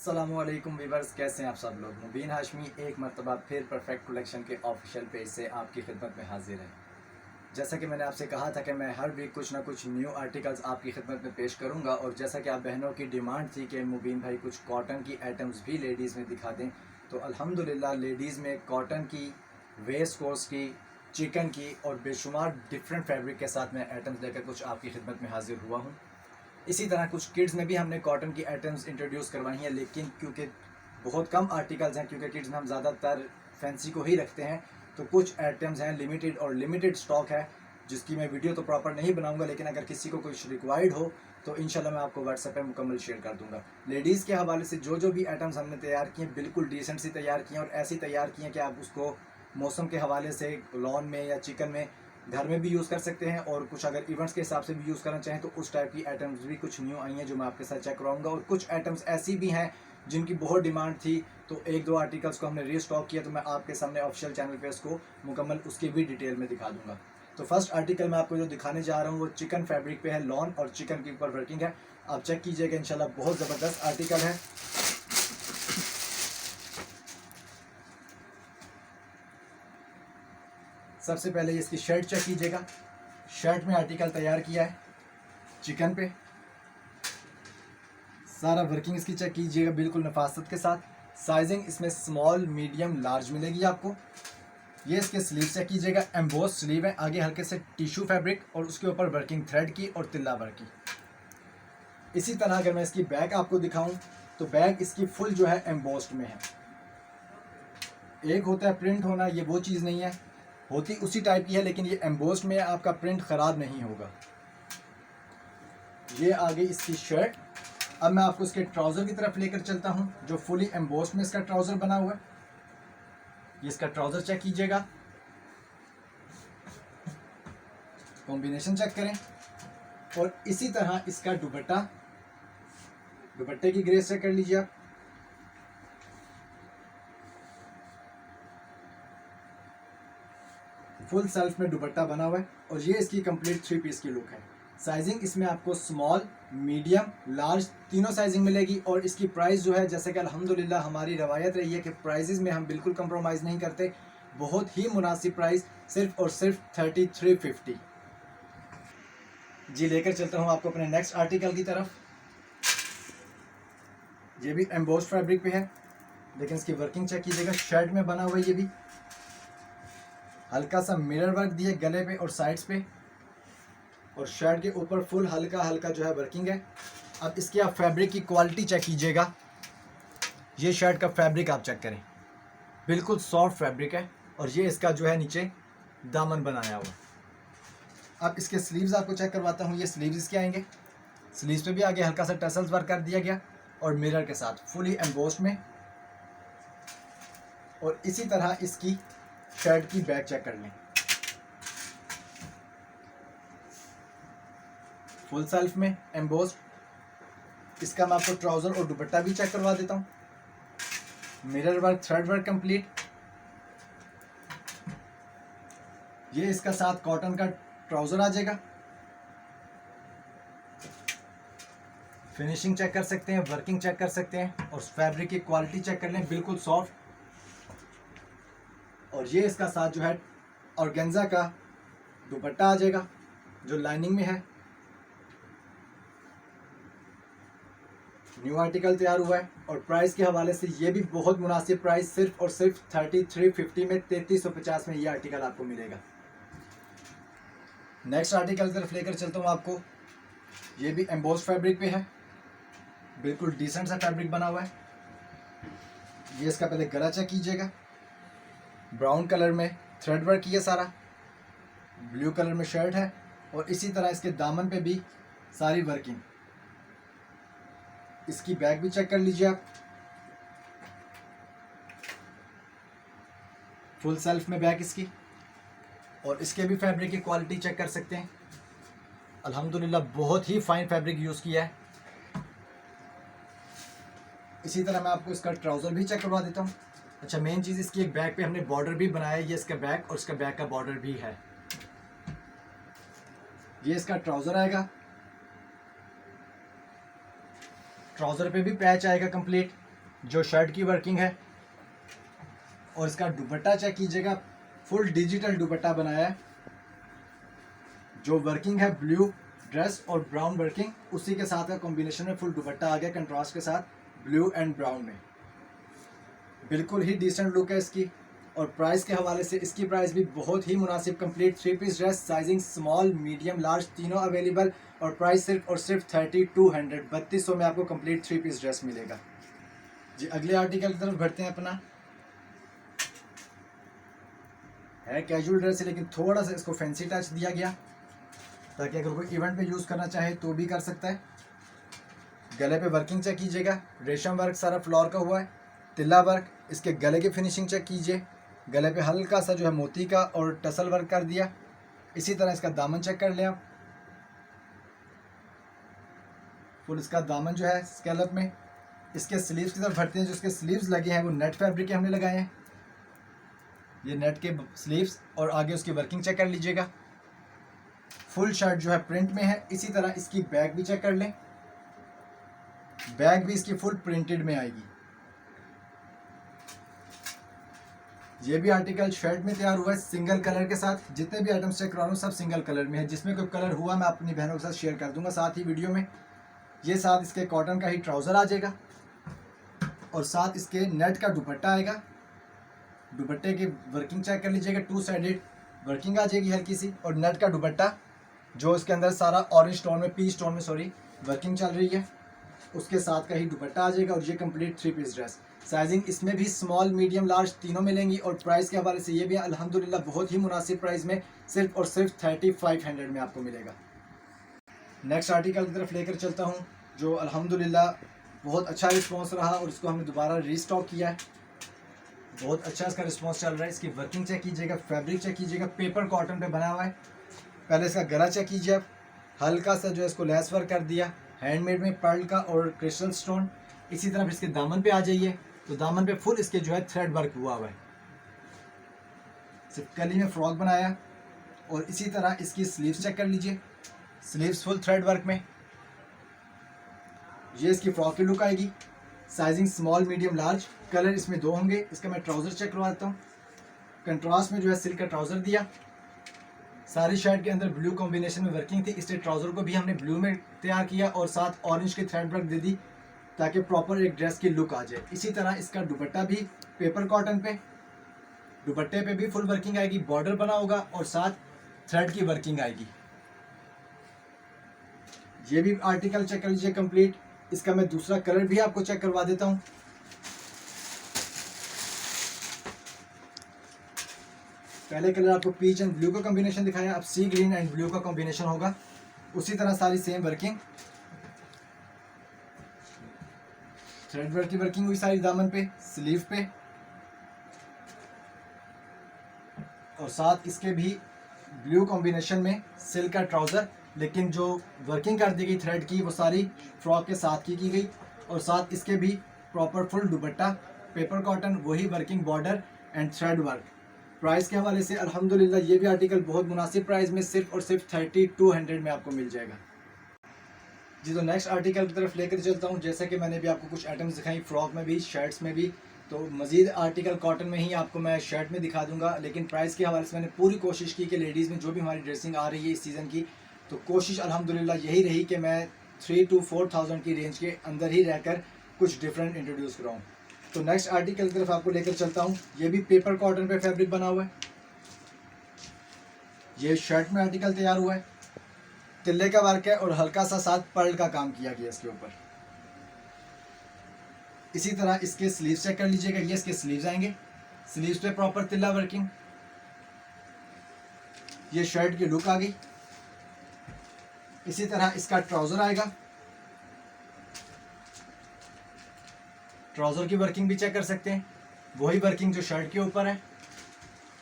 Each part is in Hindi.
अस्सलामुअलैकुम वीवर्स, कैसे हैं आप सब लोग। मुबीन हाशमी एक मरतबा फिर परफेक्ट कलेक्शन के ऑफिशियल पेज से आपकी खिदमत में हाजिर है। जैसा कि मैंने आपसे कहा था कि मैं हर वीक कुछ ना कुछ न्यू आर्टिकल्स आपकी खिदमत में पेश करूंगा, और जैसा कि आप बहनों की डिमांड थी कि मुबीन भाई कुछ कॉटन की आइटम्स भी लेडीज़ में दिखा दें, तो अल्हम्दुलिल्लाह लेडीज़ में कॉटन की, वेस्ट कोर्स की, चिकन की और बेशुमार डिफरेंट फैब्रिक के साथ मैं आइटम्स लेकर कुछ आपकी खिदमत में हाजिर हुआ हूँ। इसी तरह कुछ किड्स में भी हमने कॉटन की आइटम्स इंट्रोड्यूस करवाई हैं, लेकिन क्योंकि बहुत कम आर्टिकल्स हैं, क्योंकि किड्स में हम ज़्यादातर फैंसी को ही रखते हैं, तो कुछ आइटम्स हैं लिमिटेड और लिमिटेड स्टॉक है, जिसकी मैं वीडियो तो प्रॉपर नहीं बनाऊंगा, लेकिन अगर किसी को कुछ रिक्वायर्ड हो तो इंशाल्लाह मैं आपको व्हाट्सएप पे मुकम्मल शेयर कर दूंगा। लेडीज़ के हवाले से जो जो भी आइटम्स हमने तैयार किए बिल्कुल डिसेंट सी तैयार किए हैं, और ऐसी तैयार किए हैं कि आप उसको मौसम के हवाले से लॉन में या चिकन में घर में भी यूज़ कर सकते हैं, और कुछ अगर इवेंट्स के हिसाब से भी यूज़ करना चाहें तो उस टाइप की आइटम्स भी कुछ न्यू आई हैं जो मैं आपके साथ चेक कराऊंगा। और कुछ आइटम्स ऐसी भी हैं जिनकी बहुत डिमांड थी, तो एक दो आर्टिकल्स को हमने रीस्टॉक किया, तो मैं आपके सामने ऑफिशियल चैनल पे उसको मुकम्मल उसकी भी डिटेल में दिखा दूंगा। तो फर्स्ट आर्टिकल मैं आपको जो दिखाने जा रहा हूँ वो चिकन फैब्रिक पे है, लॉन और चिकन के ऊपर वर्किंग है। आप चेक कीजिएगा, इंशाल्लाह बहुत ज़बरदस्त आर्टिकल है। सबसे पहले इसकी शर्ट चेक कीजिएगा। शर्ट में आर्टिकल तैयार किया है चिकन पे, सारा वर्किंग इसकी चेक कीजिएगा बिल्कुल नफासत के साथ। साइजिंग इसमें स्मॉल, मीडियम, लार्ज मिलेगी आपको। ये इसके स्लीव चेक कीजिएगा, एम्बोस स्लीव है, आगे हल्के से टिश्यू फैब्रिक और उसके ऊपर वर्किंग थ्रेड की और तिल्ला वर्क की। इसी तरह अगर मैं इसकी बैक आपको दिखाऊं तो बैक इसकी फुल जो है एम्बोस्ड में है। एक होता है प्रिंट होना, ये वो चीज़ नहीं है, होती उसी टाइप की है, लेकिन ये एम्बोस्ड में है, आपका प्रिंट ख़राब नहीं होगा। ये आगे इसकी शर्ट। अब मैं आपको इसके ट्राउज़र की तरफ लेकर चलता हूँ, जो फुली एम्बोस्ड में इसका ट्राउज़र बना हुआ है। ये इसका ट्राउज़र चेक कीजिएगा, कॉम्बिनेशन चेक करें, और इसी तरह इसका दुपट्टा, दुपट्टे की ग्रेस चेक कर लीजिए आप। फुल सेल्फ में दुपट्टा बना हुआ है, और ये इसकी कंप्लीट 3 पीस की लुक है। साइजिंग इसमें आपको स्मॉल, मीडियम, लार्ज तीनों साइजिंग मिलेगी, और इसकी प्राइस जो है, जैसे कि अल्हम्दुलिल्लाह हमारी रवायत रही है कि प्राइजेस में हम बिल्कुल कंप्रोमाइज़ नहीं करते, बहुत ही मुनासिब प्राइस, सिर्फ और सिर्फ 3350। जी, लेकर चलता हूँ आपको अपने नेक्स्ट आर्टिकल की तरफ। ये भी एम्बोस्ड फैब्रिक पे है, लेकिन इसकी वर्किंग चेक कीजिएगा। शर्ट में बना हुआ है, ये भी हल्का सा मिरर वर्क दिए गले पे और साइड्स पे, और शर्ट के ऊपर फुल हल्का हल्का जो है वर्किंग है। अब इसकी आप फैब्रिक की क्वालिटी चेक कीजिएगा। ये शर्ट का फैब्रिक आप चेक करें, बिल्कुल सॉफ्ट फैब्रिक है, और ये इसका जो है नीचे दामन बनाया हुआ। अब इसके स्लीव्स आपको चेक करवाता हूँ। ये स्लीव्स इसके आएंगे, स्लीव्स पे भी आगे हल्का सा टसल्स वर्क कर दिया गया, और मिरर के साथ फुली एम्बोस्ड में। और इसी तरह इसकी शर्ट की बैक चेक कर लें, फुल सेल्फ में एम्बोस्ड। इसका मैं आपको ट्राउज़र और दुपट्टा भी चेक करवा देता हूँ। Mirror work, thread work complete. ये इसका साथ कॉटन का ट्राउज़र आ जाएगा। फिनिशिंग चेक कर सकते हैं, वर्किंग चेक कर सकते हैं, और फैब्रिक की क्वालिटी चेक कर लें, बिल्कुल सॉफ्ट। और ये इसका साथ जो है ऑर्गेन्जा का दुपट्टा आ जाएगा, जो लाइनिंग में है। न्यू आर्टिकल तैयार हुआ है, और प्राइस के हवाले से ये भी बहुत मुनासिब प्राइस, सिर्फ और सिर्फ 3350 में, 3350 में ये आर्टिकल आपको मिलेगा। नेक्स्ट आर्टिकल की तरफ लेकर चलता हूँ आपको। ये भी एम्बोस्ड फैब्रिक पे है, बिल्कुल डिसेंट सा फैब्रिक बना हुआ है। ये इसका पहले गला चेक कीजिएगा, ब्राउन कलर में थ्रेड वर्क किया सारा, ब्लू कलर में शर्ट है, और इसी तरह इसके दामन पे भी सारी वर्किंग। इसकी बैक भी चेक कर लीजिए आप, फुल सेल्फ में बैक इसकी, और इसके भी फैब्रिक की क्वालिटी चेक कर सकते हैं। अल्हम्दुलिल्लाह बहुत ही फाइन फैब्रिक यूज़ किया है। इसी तरह मैं आपको इसका ट्राउज़र भी चेक करवा देता हूँ। अच्छा, मेन चीज़ इसकी एक बैक पे हमने बॉर्डर भी बनाया है, ये इसका बैक और इसका बैक का बॉर्डर भी है। ये इसका ट्राउज़र आएगा, ट्राउज़र पे भी पैच आएगा कंप्लीट, जो शर्ट की वर्किंग है। और इसका दुपट्टा चेक कीजिएगा, फुल डिजिटल दुपट्टा बनाया है। जो वर्किंग है ब्लू ड्रेस और ब्राउन वर्किंग, उसी के साथ का कॉम्बिनेशन में फुल दुपट्टा आ गया कंट्रास्ट के साथ ब्लू एंड ब्राउन में। बिल्कुल ही डिसेंट लुक है इसकी। और प्राइस के हवाले से इसकी प्राइस भी बहुत ही मुनासिब, complete 3 piece dress, sizing small medium large तीनों अवेलेबल। और प्राइस सिर्फ और सिर्फ 3200 3200 में आपको कंप्लीट 3 पीस ड्रेस मिलेगा जी। अगले आर्टिकल की तरफ बढ़ते हैं अपना। है कैजुअल ड्रेस है, लेकिन थोड़ा सा इसको फैंसी टच दिया गया, ताकि अगर कोई इवेंट पे यूज़ करना चाहे तो भी कर सकता है। गले पे वर्किंग चेक कीजिएगा, रेशम वर्क सारा फ्लोर का हुआ है, तिल्ला वर्क। इसके गले की फिनिशिंग चेक कीजिए, गले पे हल्का सा जो है मोती का और टसल वर्क कर दिया। इसी तरह इसका दामन चेक कर लें आप, फुल इसका दामन जो है स्कैलप में। इसके स्लीव्स की तरफ बढ़ते हैं। जो इसके स्लीव्स लगे हैं वो नेट फैब्रिक के हमने लगाए हैं, ये नेट के स्लीव्स। और आगे उसकी वर्किंग चेक कर लीजिएगा, फुल शर्ट जो है प्रिंट में है। इसी तरह इसकी बैक भी चेक कर लें, बैक भी इसकी फुल प्रिंटेड में आएगी। ये भी आर्टिकल शर्ट में तैयार हुआ है सिंगल कलर के साथ। जितने भी आइटम्स चेक करा रहा हूँ सब सिंगल कलर में है, जिसमें कोई कलर हुआ मैं अपनी बहनों के साथ शेयर कर दूंगा साथ ही वीडियो में। ये साथ इसके कॉटन का ही ट्राउज़र आ जाएगा और साथ इसके नेट का दुपट्टा आएगा। दुपट्टे की वर्किंग चेक कर लीजिएगा, 2 साइडेड वर्किंग आ जाएगी हल्की सी। और नेट का दुपट्टा जो इसके अंदर सारा ऑरेंज टोन में, पीच टोन में सॉरी, वर्किंग चल रही है, उसके साथ का ही दुपट्टा आ जाएगा। और ये कंप्लीट 3 पीस ड्रेस, साइजिंग इसमें भी स्मॉल मीडियम लार्ज तीनों मिलेंगी। और प्राइस के हवाले से ये भी अल्हम्दुलिल्लाह बहुत ही मुनासिब प्राइस में सिर्फ और सिर्फ 3500 में आपको मिलेगा। नेक्स्ट आर्टिकल की तरफ लेकर चलता हूँ, जो अल्हम्दुलिल्लाह बहुत अच्छा रिस्पॉन्स रहा और इसको हमने दोबारा रीस्टॉक किया है। बहुत अच्छा इसका रिस्पॉन्स चल रहा है। इसकी वर्किंग चेक कीजिएगा, फैब्रिक चेक कीजिएगा, पेपर कॉटन पे बना हुआ है। पहले इसका गला चेक कीजिए आप, हल्का सा जो है इसको लेस वर्क कर दिया हैंडमेड में, पर्ल का और क्रिस्टल स्टोन। इसी तरह इसके दामन पे आ जाइए, तो दामन पे फुल इसके जो है थ्रेड वर्क हुआ हुआ है, सिर्फ कली में फ्रॉक बनाया। और इसी तरह इसकी स्लीव्स चेक कर लीजिए, स्लीव्स फुल थ्रेड वर्क में। ये इसकी फ्रॉक की लुक आएगी, sizing small medium large. Colour इसमें 2 होंगे। इसका मैं ट्राउज़र चेक करवा देता हूँ। कंट्रास्ट में जो है सिल्क का ट्राउज़र दिया, सारी शर्ट के अंदर ब्लू कॉम्बिनेशन में वर्किंग थी, इसलिए ट्राउज़र को भी हमने ब्लू में तैयार किया और साथ ऑरेंज की थ्रेड वर्क दे दी, ताकि प्रॉपर एक ड्रेस की लुक आ जाए। इसी तरह इसका दुपट्टा भी पेपर कॉटन पे, दुपट्टे पे भी फुल वर्किंग आएगी, बॉर्डर बना होगा और साथ थ्रेड की वर्किंग आएगी। ये भी आर्टिकल चेक कर लीजिए कंप्लीट। इसका मैं दूसरा कलर भी आपको चेक करवा देता हूँ। पहले कलर आपको पीच एंड ब्लू का कॉम्बिनेशन दिखाया, अब सी ग्रीन एंड ब्लू का कॉम्बिनेशन होगा। उसी तरह सारी सेम वर्किंग, थ्रेड वर्क की वर्किंग हुई सारी दामन पे, स्लीव पे। और साथ इसके भी ब्लू कॉम्बिनेशन में सिल्क का ट्राउज़र, लेकिन जो वर्किंग कर दी गई थ्रेड की वो सारी फ्रॉक के साथ की गई। और साथ इसके भी proper full dupatta, paper cotton, वही working border and thread work. Price के हवाले से अल्हम्दुलिल्लाह ये भी आर्टिकल बहुत मुनासिब प्राइस में सिर्फ और सिर्फ 3200 में आपको मिल जाएगा जी। तो नेक्स्ट आर्टिकल की तरफ लेकर चलता हूँ। जैसा कि मैंने भी आपको कुछ आइटम्स दिखाई, फ्रॉक में भी, शर्ट्स में भी, तो मज़ीद आर्टिकल कॉटन में ही आपको मैं शर्ट में दिखा दूंगा। लेकिन प्राइस के हवाले से मैंने पूरी कोशिश की कि लेडीज़ में जो भी हमारी ड्रेसिंग आ रही है इस सीज़न की, तो कोशिश अल्हम्दुलिल्लाह यही रही कि मैं 3 to 4000 की रेंज के अंदर ही रहकर कुछ डिफरेंट इंट्रोड्यूस कराऊँ। तो नेक्स्ट आर्टिकल की तरफ आपको लेकर चलता हूँ। ये भी पेपर कॉटन पे फैब्रिक बना हुआ है। ये शर्ट में आर्टिकल तैयार हुआ है, तिल्ले का वर्क है और हल्का सा साथ पर्ल का काम किया गया इसके ऊपर। इसी तरह इसके स्लीव्स चेक कर लीजिएगा, ये इसके स्लीव्स आएंगे, स्लीव्स पे प्रॉपर तिल्ला वर्किंग। ये शर्ट की लुक आ गई। इसी तरह इसका ट्राउज़र आएगा, ट्राउज़र की वर्किंग भी चेक कर सकते हैं, वही वर्किंग जो शर्ट के ऊपर है।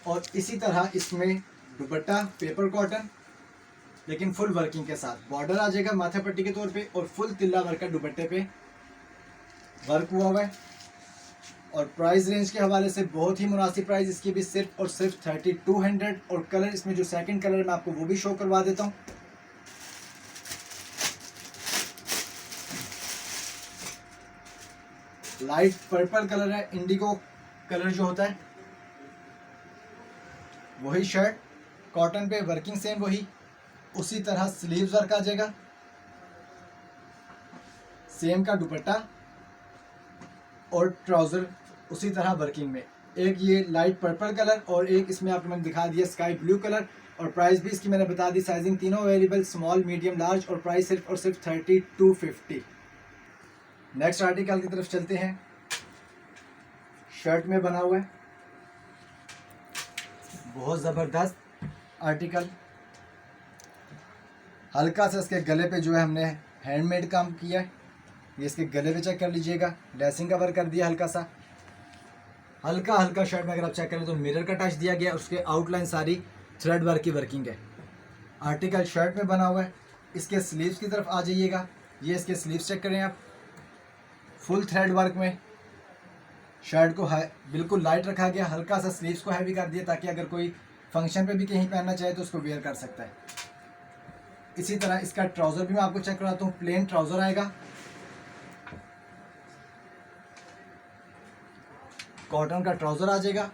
और इसी तरह इसमें दुपट्टा पेपर कॉटन, लेकिन फुल वर्किंग के साथ, बॉर्डर आ जाएगा माथे पट्टी के तौर पे और फुल तिल्ला वर्क का दुपट्टे पे वर्क हुआ हुआ है। और प्राइस रेंज के हवाले से बहुत ही मुनासिब प्राइस इसकी भी सिर्फ और सिर्फ 3200। और कलर इसमें जो सेकंड कलर मैं आपको वो भी शो करवा देता हूँ। लाइट पर्पल कलर है, इंडिगो कलर जो होता है वही शर्ट, कॉटन पे वर्किंग सेम वही, उसी तरह स्लीव्स वर्क आ जाएगा, सेम का दुपट्टा और ट्राउज़र उसी तरह वर्किंग में। एक ये लाइट पर्पल कलर और एक इसमें आपको मैंने दिखा दिया स्काई ब्लू कलर, और प्राइस भी इसकी मैंने बता दी, साइजिंग तीनों अवेलेबल, स्मॉल मीडियम लार्ज, और प्राइस सिर्फ और सिर्फ 3250। नेक्स्ट आर्टिकल की तरफ चलते हैं। शर्ट में बना हुआ है, बहुत ज़बरदस्त आर्टिकल, हल्का सा इसके गले पे जो है हमने हैंडमेड काम किया है, ये इसके गले पे चेक कर लीजिएगा, लेसिंग का वर्क कर दिया हल्का सा, हल्का हल्का शर्ट में अगर आप चेक करें तो मिरर का टच दिया गया, उसके आउटलाइन सारी थ्रेड वर्क की वर्किंग है। आर्टिकल शर्ट में बना हुआ है। इसके स्लीव्स की तरफ आ जाइएगा, ये इसके स्लीव्स चेक करें आप, फुल थ्रेड वर्क में शर्ट को बिल्कुल लाइट रखा गया, हल्का सा स्लीव्स को हैवी कर दिया ताकि अगर कोई फंक्शन पे भी कहीं पहनना चाहे तो उसको वेयर कर सकता है। इसी तरह इसका ट्राउज़र भी मैं आपको चेक कराता हूँ, प्लेन ट्राउज़र आएगा, कॉटन का ट्राउज़र आ जाएगा,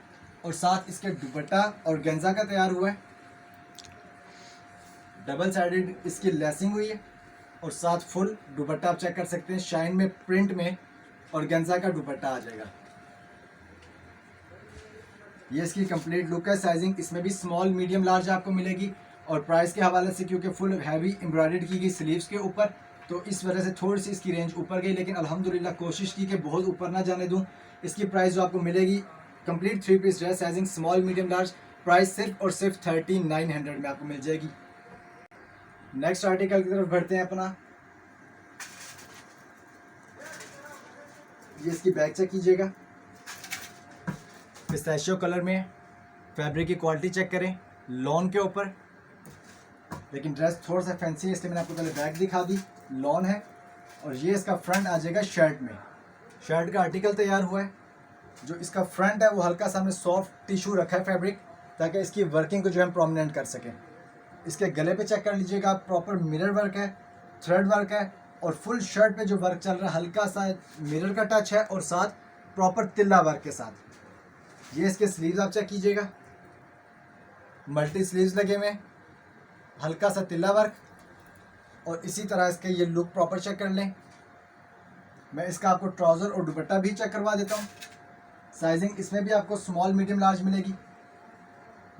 और साथ इसके दुपट्टा और गेंजा का तैयार हुआ है, डबल साइडेड इसकी लेसिंग हुई है, और साथ फुल दुपट्टा आप चेक कर सकते हैं, शाइन में, प्रिंट में, और गेंजा का दुपट्टा आ जाएगा। ये इसकी कंप्लीट लुक है। साइजिंग इसमें भी स्मॉल मीडियम लार्ज आपको मिलेगी, और प्राइस के हवाले से क्योंकि फुल हैवी एम्ब्रॉयडरी की गई स्लीव्स के ऊपर, तो इस वजह से थोड़ी सी इसकी रेंज ऊपर गई, लेकिन अल्हम्दुलिल्लाह कोशिश की कि बहुत ऊपर ना जाने दूं। इसकी प्राइस जो आपको मिलेगी complete 3 piece dress, sizing small medium large, price सिर्फ और सिर्फ 3900 में आपको मिल जाएगी। नेक्स्ट आर्टिकल की तरफ बढ़ते हैं अपना। ये इसकी बैक चेक कीजिएगा, पिस्ताशियो कलर में, फैब्रिक की क्वालिटी चेक करें, लॉन के ऊपर, लेकिन ड्रेस थोड़ा सा फैंसी है इसलिए मैंने आपको पहले बैक दिखा दी, लॉन है, और ये इसका फ्रंट आ जाएगा शर्ट में। शर्ट का आर्टिकल तैयार हुआ है, जो इसका फ्रंट है वो हल्का सा हमने सॉफ्ट टिशू रखा है फैब्रिक, ताकि इसकी वर्किंग को जो हम प्रोमिनेंट कर सकें। इसके गले पे चेक कर लीजिएगा, प्रॉपर मिरर वर्क है, थ्रेड वर्क है, और फुल शर्ट पे जो वर्क चल रहा है हल्का सा मिरर का टच है, और साथ प्रॉपर तिल्ला वर्क के साथ। ये इसके स्लीव्स आप चेक कीजिएगा, मल्टी स्लीव्स लगे हुए, हल्का सा तिल्ला वर्क, और इसी तरह इसके ये लुक प्रॉपर चेक कर लें। मैं इसका आपको ट्राउज़र और दुपट्टा भी चेक करवा देता हूँ। साइजिंग इसमें भी आपको स्मॉल मीडियम लार्ज मिलेगी।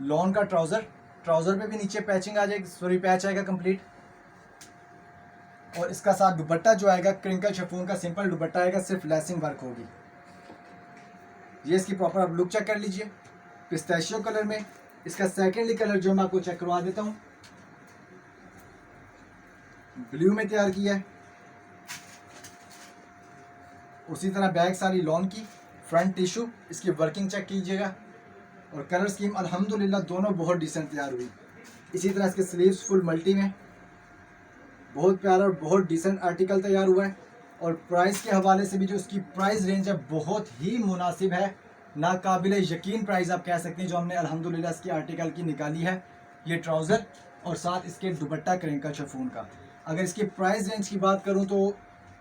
लॉन का ट्राउज़र, ट्राउज़र पे भी नीचे पैचिंग आ जाएगी, सॉरी पैच आएगा कंप्लीट, और इसका साथ दुपट्टा जो आएगा क्रिंकल शिफॉन का सिंपल दुपट्टा आएगा, सिर्फ लेसिंग वर्क होगी। ये इसकी प्रॉपर आप लुक चेक कर लीजिए, पिस्ताशियो कलर में। इसका सेकेंडली कलर जो मैं आपको चेक करवा देता हूँ, ब्लू में तैयार किया है। उसी तरह बैक सारी लॉन की, फ्रंट टिशू, इसकी वर्किंग चेक कीजिएगा, और कलर स्कीम अल्हम्दुलिल्लाह दोनों बहुत डिसेंट तैयार हुई। इसी तरह इसके स्लीव्स फुल मल्टी में, बहुत प्यारा और बहुत डिसेंट आर्टिकल तैयार हुआ है। और प्राइस के हवाले से भी जो इसकी प्राइस रेंज है बहुत ही मुनासिब है, नाकाबिल यकीन प्राइस आप कह सकते हैं जो हमने अल्हम्दुलिल्लाह इसकी आर्टिकल की निकाली है। ये ट्राउज़र और साथ इसके दुपट्टा क्रिंकल शिफॉन का। अगर इसकी प्राइस रेंज की बात करूं तो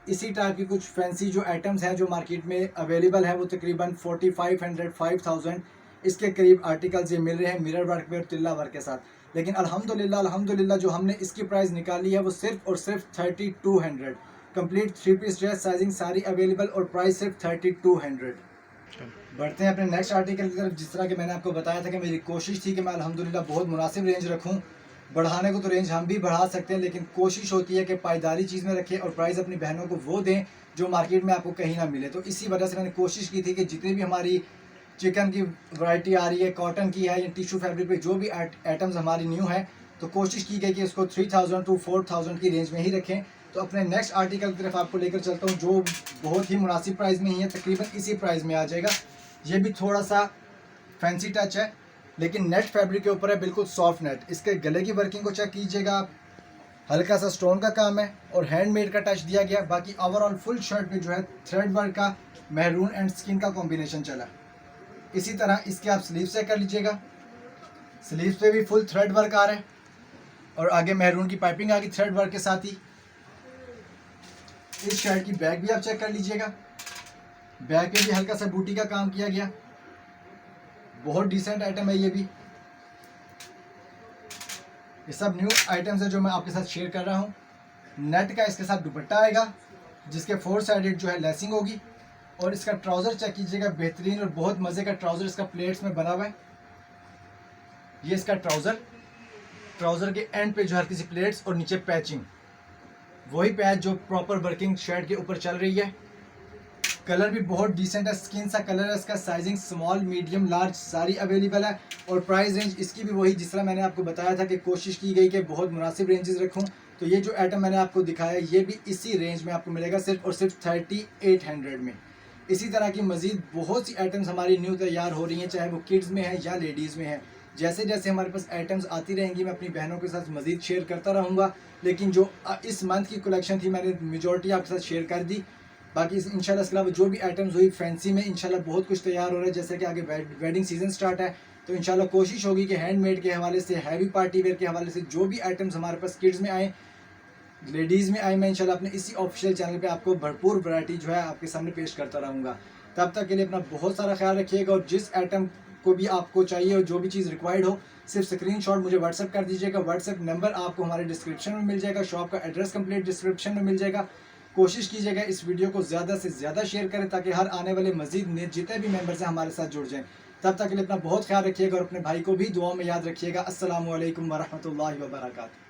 इसी टाइप की कुछ फैंसी जो आइटम्स हैं जो मार्केट में अवेलेबल है वो तकरीबन 4500 5000 इसके करीब आर्टिकल्स ये मिल रहे हैं मिरर वर्क में और तिल्ला वर्क के साथ। लेकिन अल्हम्दुलिल्लाह जो हमने इसकी प्राइस निकाली है वो सिर्फ और सिर्फ 3200। कंप्लीट 3 पीस ड्रेस, साइजिंग सारी अवेलेबल, और प्राइस सिर्फ 3200। बढ़ते हैं अपने नेक्स्ट आर्टिकल की तरफ। जिस तरह कि मैंने आपको बताया था कि मेरी कोशिश थी कि मैं अल्हम्दुलिल्लाह बहुत मुनासिब रेंज रखूं। बढ़ाने को तो रेंज हम भी बढ़ा सकते हैं, लेकिन कोशिश होती है कि पायदारी चीज़ में रखें और प्राइस अपनी बहनों को वो दें जो मार्केट में आपको कहीं ना मिले। तो इसी वजह से मैंने कोशिश की थी कि जितनी भी हमारी चिकन की वैरायटी आ रही है, कॉटन की है या टिश्यू फैब्रिक पे जो भी आइटम्स हमारी न्यू है, तो कोशिश की गई कि इसको 3000 to 4000 की रेंज में ही रखें। तो अपने नेक्स्ट आर्टिकल की तरफ आपको लेकर चलता हूँ जो बहुत ही मुनासिब प्राइस में ही है, तकरीबन इसी प्राइस में आ जाएगा। ये भी थोड़ा सा फैंसी टच है लेकिन नेट फैब्रिक के ऊपर है, बिल्कुल सॉफ्ट नेट। इसके गले की वर्किंग को चेक कीजिएगा आप, हल्का सा स्टोन का काम है और हैंडमेड का टच दिया गया। बाकी ओवरऑल फुल शर्ट पे जो है थ्रेड वर्क का महरून एंड स्किन का कॉम्बिनेशन चला। इसी तरह इसके आप स्लीव्स चेक कर लीजिएगा, स्लीव्स पे भी फुल थ्रेड वर्क आ रहा है और आगे महरून की पाइपिंग आ गई थ्रेड वर्क के साथ ही। इस शर्ट की बैक भी आप चेक कर लीजिएगा, बैक पे भी हल्का सा बूटी का काम किया गया, बहुत डिसेंट आइटम है ये भी। ये सब न्यू आइटम्स है जो मैं आपके साथ शेयर कर रहा हूँ। नेट का इसके साथ दुपट्टा आएगा जिसके 4 साइडेड जो है लेसिंग होगी, और इसका ट्राउज़र चेक कीजिएगा, बेहतरीन और बहुत मज़े का ट्राउज़र इसका प्लेट्स में बना हुआ है। ये इसका ट्राउज़र के एंड पे जो हल्की सी प्लेट्स और नीचे पैचिंग, वही पैच जो प्रॉपर वर्किंग शर्ट के ऊपर चल रही है। कलर भी बहुत डिसेंट है, स्किन सा कलर है इसका। साइजिंग स्मॉल मीडियम लार्ज सारी अवेलेबल है, और प्राइस रेंज इसकी भी वही जिस तरह मैंने आपको बताया था कि कोशिश की गई कि बहुत मुनासिब रेंजेस रखूं। तो ये जो आइटम मैंने आपको दिखाया ये भी इसी रेंज में आपको मिलेगा, सिर्फ और सिर्फ 3800 में। इसी तरह की मज़ीद बहुत सी आइटम्स हमारी न्यू तैयार हो रही हैं, चाहे वो किड्स में है या लेडीज़ में है। जैसे जैसे हमारे पास आइटम्स आती रहेंगी मैं अपनी बहनों के साथ मज़ीद शेयर करता रहूँगा। लेकिन जो इस मंथ की कलेक्शन थी मैंने मेजॉरिटी आपके साथ शेयर कर दी। बाकी इंशाल्लाह इसके अलावा जो भी आइटम्स हुई फैंसी में इंशाल्लाह बहुत कुछ तैयार हो रहा है। जैसे कि आगे वेडिंग सीजन स्टार्ट है, तो इंशाल्लाह कोशिश होगी कि हैंडमेड के हवाले से, हैवी पार्टी वेयर के हवाले से जो भी आइटम्स हमारे पास किड्स में आए, लेडीज़ में आए, मैं इंशाल्लाह अपने इसी ऑफिशियल चैनल पे आपको भरपूर वैरायटी जो है आपके सामने पेश करता रहूँगा। तब तक के लिए अपना बहुत सारा ख्याल रखिएगा, और जिस आइटम को भी आपको चाहिए और जो भी चीज़ रिक्वायर्ड हो सिर्फ स्क्रीनशॉट मुझे व्हाट्सएप कर दीजिएगा। व्हाट्सएप नंबर आपको हमारे डिस्क्रिप्शन में मिल जाएगा, शॉप का एड्रेस कंप्लीट डिस्क्रिप्शन में मिल जाएगा। कोशिश कीजिएगा इस वीडियो को ज़्यादा से ज़्यादा शेयर करें ताकि हर आने वाले मजीद जितने भी मेंबर्स हैं हमारे साथ जुड़ जाएं। तब तक के लिए अपना बहुत ख्याल रखिएगा और अपने भाई को भी दुआ में याद रखिएगा। अस्सलामु अलैकुम वरहमतुल्लाहि वबरकातुहू।